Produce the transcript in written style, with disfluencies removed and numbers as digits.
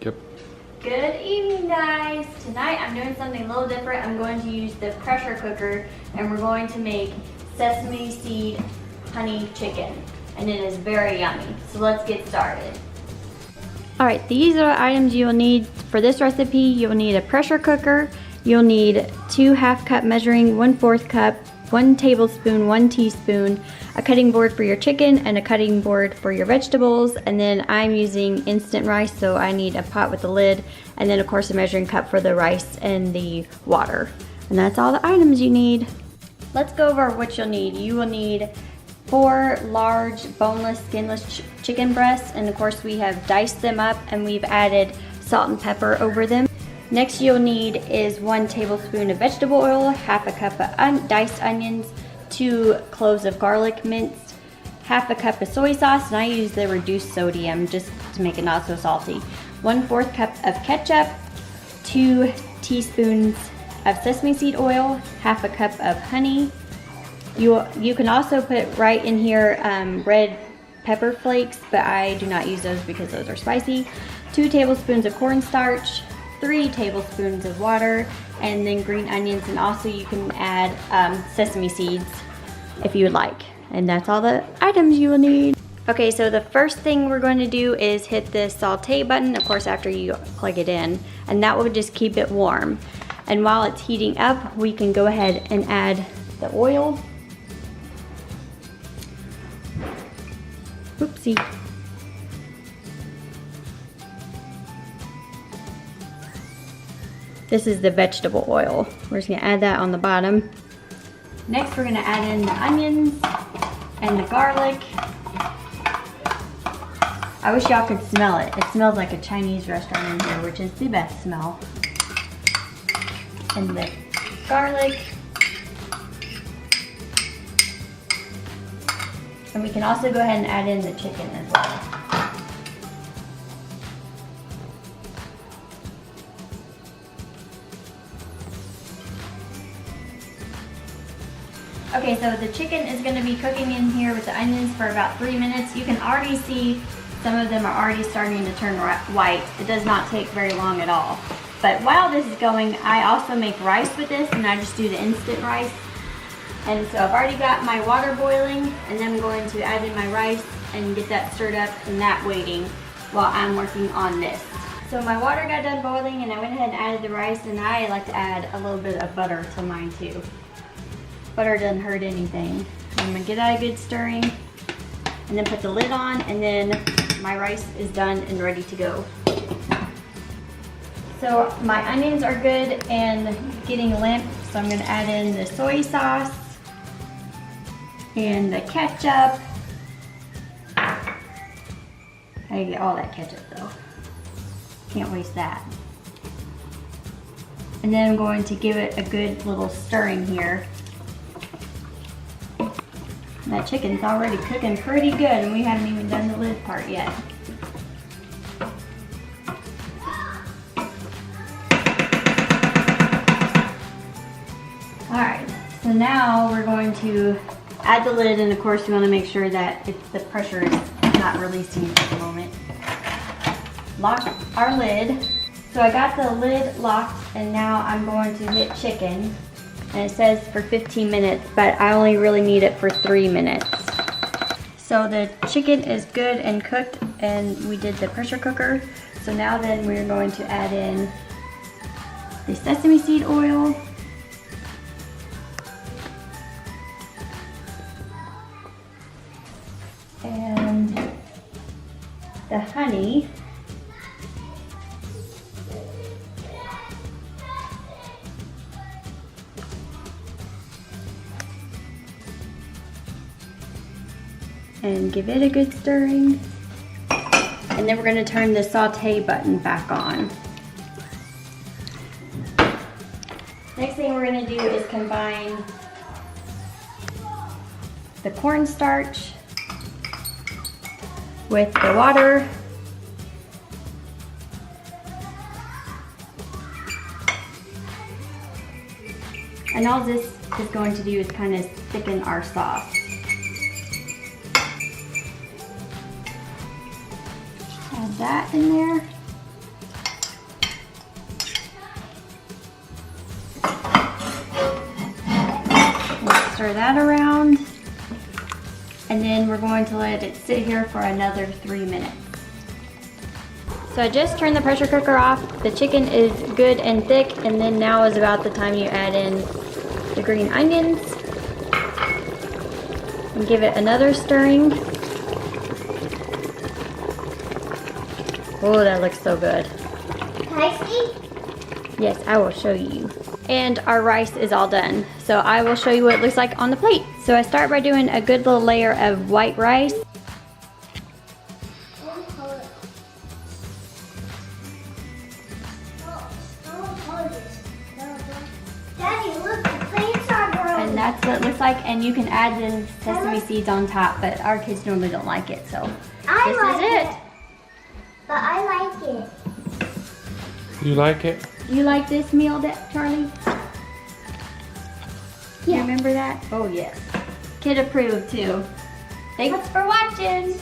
Yep. Good evening, guys. Tonight I'm doing something a little different. I'm going to use the pressure cooker and we're going to make sesame seed honey chicken. And it is very yummy. So let's get started. Alright, these are the items you'll need for this recipe. You'll need a pressure cooker. You'll need 2 half-cup measuring, 1/4 cup, 1 tablespoon, 1 teaspoon, a cutting board for your chicken, and a cutting board for your vegetables. And then I'm using instant rice, so I need a pot with a lid, and then of course a measuring cup for the rice and the water. And that's all the items you need. Let's go over what you'll need. You will need 4 large boneless, skinless chicken breasts, and of course we have diced them up and we've added salt and pepper over them. Next you'll need is 1 tablespoon of vegetable oil, 1/2 cup of diced onions, 2 cloves of garlic minced, 1/2 cup of soy sauce, and I use the reduced sodium just to make it not so salty, 1/4 cup of ketchup, 2 teaspoons of sesame seed oil, 1/2 cup of honey. You can also put right in here red pepper flakes, but I do not use those because those are spicy, 2 tablespoons of cornstarch, 3 tablespoons of water, and then green onions, and also you can add sesame seeds if you would like. And that's all the items you will need. Okay, so the first thing we're going to do is hit the saute button, of course after you plug it in, and that will just keep it warm. And while it's heating up, we can go ahead and add the oil. Oopsie. This is the vegetable oil. We're just gonna add that on the bottom. Next, we're gonna add in the onions and the garlic. I wish y'all could smell it. It smells like a Chinese restaurant in here, which is the best smell. And the garlic. And we can also go ahead and add in the chicken as well. Okay, so the chicken is going to be cooking in here with the onions for about 3 minutes. You can already see some of them are already starting to turn white. It does not take very long at all. But while this is going, I also make rice with this, and I just do the instant rice. And so I've already got my water boiling, and then I'm going to add in my rice and get that stirred up and that waiting while I'm working on this. So my water got done boiling, and I went ahead and added the rice, and I like to add a little bit of butter to mine too. Butter doesn't hurt anything. I'm gonna get that a good stirring and then put the lid on, and then my rice is done and ready to go. So my onions are good and getting limp, so I'm gonna add in the soy sauce and the ketchup. I gotta get all that ketchup though. Can't waste that. And then I'm going to give it a good little stirring here. That chicken's already cooking pretty good, and we haven't even done the lid part yet. Alright, so now we're going to add the lid, and of course you want to make sure that the pressure is not releasing at the moment. Lock our lid. So I got the lid locked, and now I'm going to hit chicken. And it says for 15 minutes, but I only really need it for 3 minutes. So the chicken is good and cooked, and we did the pressure cooker. So now then we're going to add in the sesame seed oil. And the honey. And give it a good stirring. And then we're going to turn the saute button back on. Next thing we're going to do is combine the cornstarch with the water. And all this is going to do is kind of thicken our sauce. Add that in there. stir that around. And then we're going to let it sit here for another 3 minutes. So I just turned the pressure cooker off. The chicken is good and thick, and then now is about the time you add in the green onions. And give it another stirring. Oh, that looks so good. Can I see? Yes, I will show you. And our rice is all done. So I will show you what it looks like on the plate. So I start by doing a good little layer of white rice. Daddy, look, the plants are growing. And that's what it looks like. And you can add the sesame seeds on top, but our kids normally don't like it. So this is it. But I like it. You like it? You like this meal, Charlie? Yeah. You remember that? Oh yes. Kid approved too. Thanks for watching.